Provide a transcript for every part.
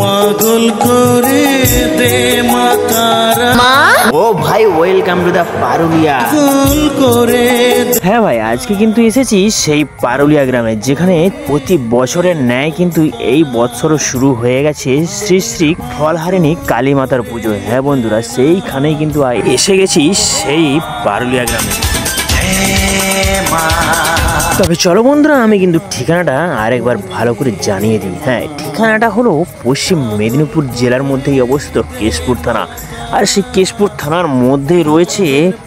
পাগল করে দে মাতারা। ও ভাই, ওয়েলকাম টু দা পারুলিয়া। হ্যাঁ ভাই, আজকে কিন্তু এসেছি সেই পারুলিয়া গ্রামে, যেখানে প্রতি বছরের ন্যায় কিন্তু এই বৎসরও শুরু হয়ে গেছে শ্রী শ্রী ফলহারিণী কালী মাতার পুজো। হ্যাঁ বন্ধুরা, সেইখানেই কিন্তু এসে গেছি সেই পারুলিয়া গ্রামে। তবে চলো বন্ধুরা, আমি কিন্তু ঠিকানাটা আরেকবার ভালো করে জানিয়ে দিই। হ্যাঁ, ঠিকানাটা হলো পশ্চিম মেদিনীপুর জেলার মধ্যেই অবস্থিত কেশপুর থানা। আর সেই কেশপুর থানার মধ্যেই রয়েছে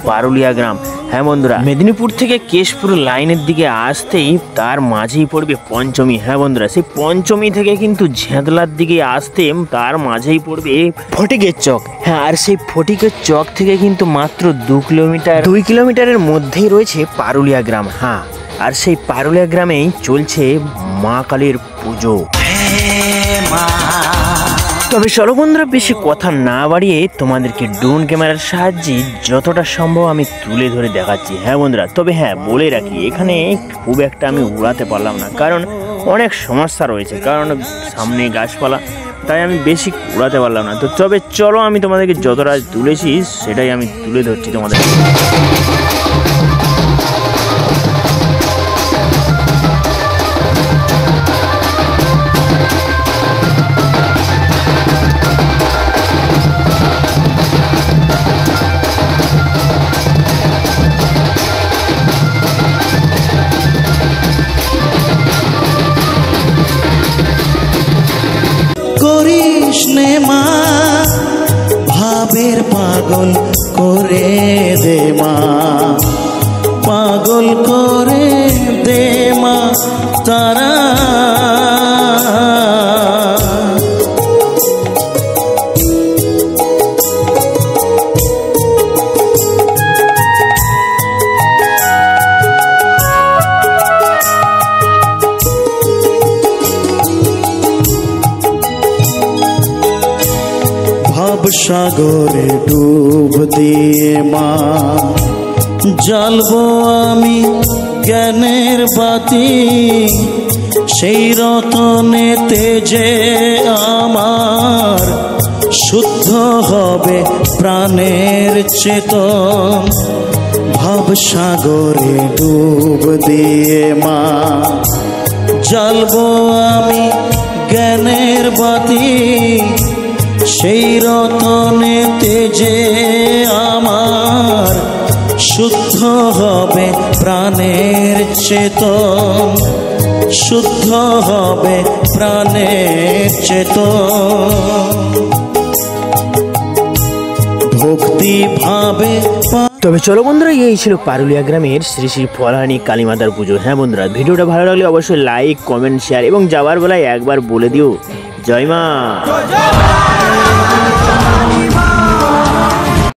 পারুলিয়া গ্রাম। হ্যাঁ বন্ধুরা, মেদিনীপুর থেকে কেশপুর লাইনের দিকে আসতেই তার মাঝেই পড়বে পঞ্চমী। হ্যাঁ বন্ধুরা, সেই পঞ্চমী থেকে কিন্তু ঝেঁদলার দিকে আসতে তার মাঝেই পড়বে ফটিকের চক। হ্যাঁ, আর সেই ফটিকের চক থেকে কিন্তু মাত্র 2 কিলোমিটারের মধ্যেই রয়েছে পারুলিয়া গ্রাম। হ্যাঁ, আর সেই পারুলিয়া গ্রামেই চলছে মা কালীর পুজো। তবে চলো বন্ধুরা, বেশি কথা না বাড়িয়ে তোমাদেরকে ড্রোন ক্যামেরার সাহায্যে যতটা সম্ভব আমি তুলে ধরে দেখাচ্ছি। হ্যাঁ বন্ধুরা, তবে হ্যাঁ বলে রাখি, এখানে খুব একটা আমি উড়াতে পারলাম না, কারণ অনেক সমস্যা রয়েছে, কারণ সামনে গাছপালা, তাই আমি বেশি উড়াতে পারলাম না। তো তবে চলো, আমি তোমাদেরকে যতটা তুলেছি সেটাই আমি তুলে ধরছি তোমাদের। করিস নে মা ভাবের পাগল করে দে মা, পাগল করে দে মা তারা। সাগরে ডুব দিয়ে মা জ্বালবো আমি জ্ঞানের বাতি, সেই রতনেতে যে আমার শুদ্ধ হবে প্রাণের চেতন। ভাব সাগরে ডুব দিয়ে মা জ্বালবো আমি জ্ঞানের বাতি, সেই রতনেতে যে আমার শুদ্ধ হবে প্রাণের চেতন, শুদ্ধ হবে প্রাণের চেতন, ভক্তি ভাবে। তবে চলো বন্ধুরা, এই ছিল পারুলিয়া গ্রামের শ্রী শ্রী ফলহারিণী কালী মাতার পুজো। হ্যাঁ বন্ধুরা, ভিডিওটা ভালো লাগলে অবশ্যই লাইক, কমেন্ট, শেয়ার এবং যাওয়ার বেলায় একবার বলে দিও জয় মা।